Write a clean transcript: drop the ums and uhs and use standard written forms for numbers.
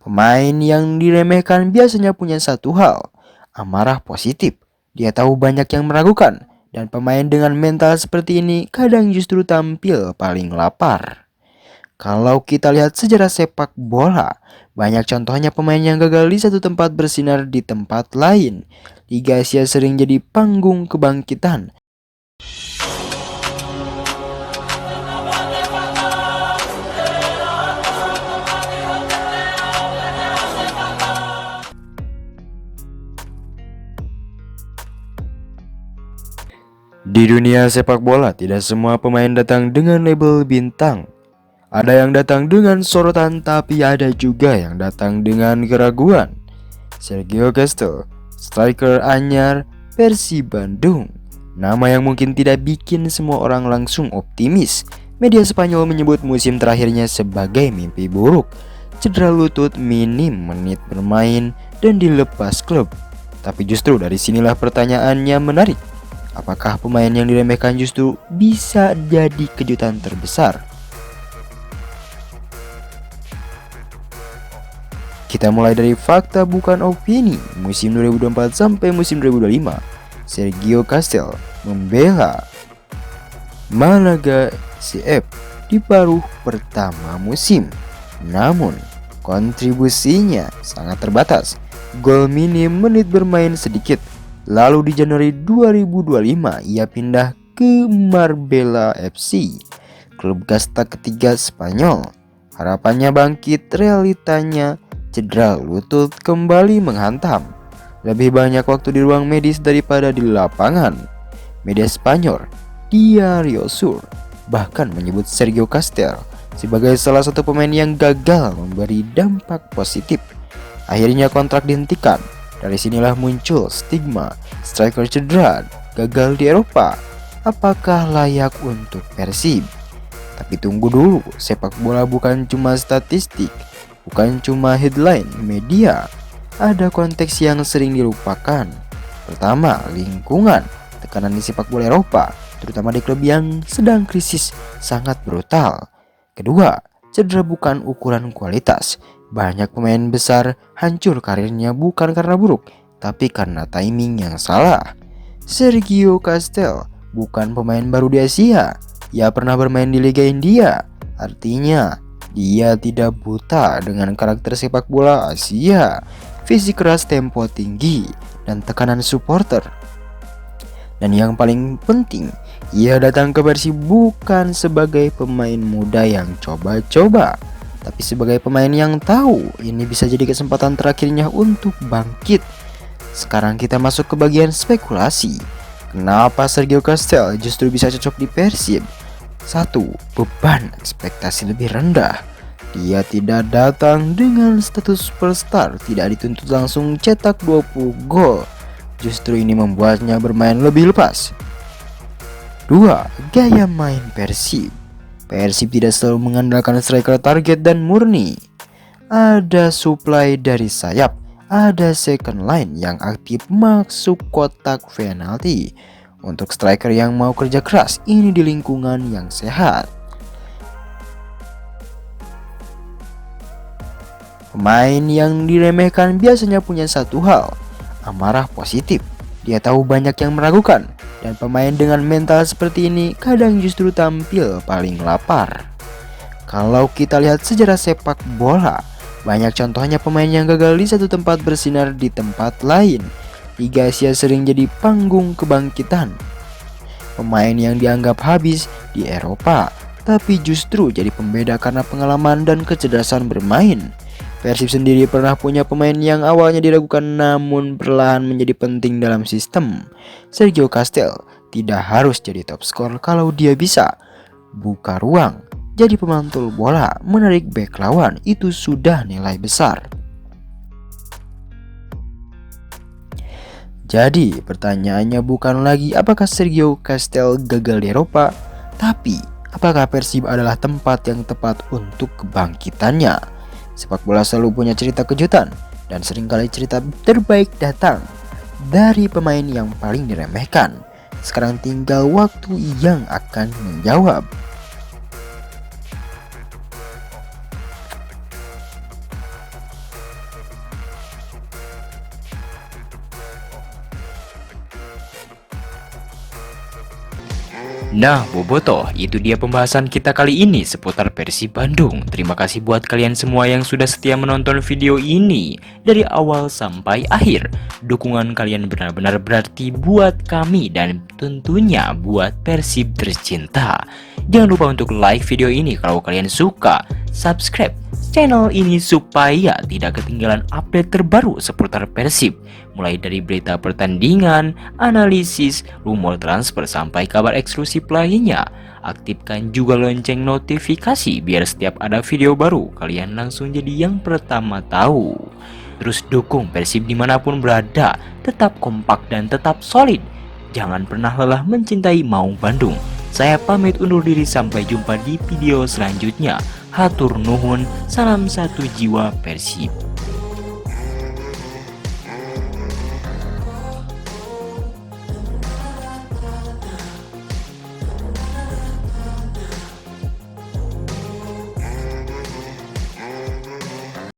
Pemain yang diremehkan biasanya punya satu hal, amarah positif. Dia tahu banyak yang meragukan, dan pemain dengan mental seperti ini kadang justru tampil paling lapar. Kalau kita lihat sejarah sepak bola, banyak contohnya pemain yang gagal di satu tempat bersinar di tempat lain. Liga Asia sering jadi panggung kebangkitan. Di dunia sepak bola, tidak semua pemain datang dengan label bintang. Ada yang datang dengan sorotan, tapi ada juga yang datang dengan keraguan. Sergio Castel, striker anyar Persib Bandung. Nama yang mungkin tidak bikin semua orang langsung optimis. Media Spanyol menyebut musim terakhirnya sebagai mimpi buruk. Cedera lutut, minim menit bermain, dan dilepas klub. Tapi justru dari sinilah pertanyaannya menarik. Apakah pemain yang diremehkan justru bisa jadi kejutan terbesar? Kita mulai dari fakta bukan opini. Musim 2024 sampai musim 2025, Sergio Castel membela Malaga CF di paruh pertama musim. Namun, kontribusinya sangat terbatas. Gol minim, menit bermain sedikit. Lalu di Januari 2025 ia pindah ke Marbella FC, klub kasta ketiga Spanyol. Harapannya bangkit, realitanya cedera lutut kembali menghantam. Lebih banyak waktu di ruang medis daripada di lapangan. Media Spanyol, Diario Sur, bahkan menyebut Sergio Castel sebagai salah satu pemain yang gagal memberi dampak positif. Akhirnya kontrak dihentikan. Dari sinilah muncul stigma striker cedera, gagal di Eropa. Apakah layak untuk Persib? Tapi tunggu dulu, sepak bola bukan cuma statistik, bukan cuma headline media. Ada konteks yang sering dilupakan. Pertama, lingkungan. Tekanan di sepak bola Eropa, terutama di klub yang sedang krisis, sangat brutal. Kedua, cedera bukan ukuran kualitas. Banyak pemain besar hancur karirnya bukan karena buruk, tapi karena timing yang salah. Sergio Castel bukan pemain baru di Asia. Ia pernah bermain di Liga India. Artinya, dia tidak buta dengan karakter sepak bola Asia. Fisik keras, tempo tinggi, dan tekanan supporter. Dan yang paling penting, ia datang ke Persib bukan sebagai pemain muda yang coba-coba, tapi sebagai pemain yang tahu ini bisa jadi kesempatan terakhirnya untuk bangkit. Sekarang kita masuk ke bagian spekulasi. Kenapa Sergio Castel justru bisa cocok di Persib? 1. Beban ekspektasi lebih rendah. Dia tidak datang dengan status superstar, tidak dituntut langsung cetak 20 gol. Justru ini membuatnya bermain lebih lepas. 2. Gaya main Persib. Persib tidak selalu mengandalkan striker target dan murni. Ada supply dari sayap, ada second line yang aktif masuk kotak penalti. Untuk striker yang mau kerja keras, ini di lingkungan yang sehat. Pemain yang diremehkan biasanya punya satu hal, amarah positif. Dia tahu banyak yang meragukan, dan pemain dengan mental seperti ini kadang justru tampil paling lapar. Kalau kita lihat sejarah sepak bola, banyak contohnya pemain yang gagal di satu tempat bersinar di tempat lain. Liga Asia sering jadi panggung kebangkitan. Pemain yang dianggap habis di Eropa, tapi justru jadi pembeda karena pengalaman dan kecerdasan bermain. Persib sendiri pernah punya pemain yang awalnya diragukan namun perlahan menjadi penting dalam sistem. Sergio Castel tidak harus jadi top skor kalau dia bisa buka ruang, jadi pemantul bola, menarik bek lawan, itu sudah nilai besar. Jadi pertanyaannya bukan lagi apakah Sergio Castel gagal di Eropa, tapi apakah Persib adalah tempat yang tepat untuk kebangkitannya. Sepak bola selalu punya cerita kejutan, dan seringkali cerita terbaik datang dari pemain yang paling diremehkan. Sekarang tinggal waktu yang akan menjawab. Nah, Bobotoh, itu dia pembahasan kita kali ini seputar Persib Bandung. Terima kasih buat kalian semua yang sudah setia menonton video ini dari awal sampai akhir. Dukungan kalian benar-benar berarti buat kami dan tentunya buat Persib tercinta. Jangan lupa untuk like video ini kalau kalian suka, subscribe channel ini supaya tidak ketinggalan update terbaru seputar Persib. Mulai dari berita pertandingan, analisis, rumor transfer sampai kabar eksklusif lainnya. Aktifkan juga lonceng notifikasi biar setiap ada video baru kalian langsung jadi yang pertama tahu. Terus dukung Persib dimanapun berada, tetap kompak dan tetap solid. Jangan pernah lelah mencintai Maung Bandung. Saya pamit undur diri, sampai jumpa di video selanjutnya. Hatur nuhun, salam satu jiwa Persib.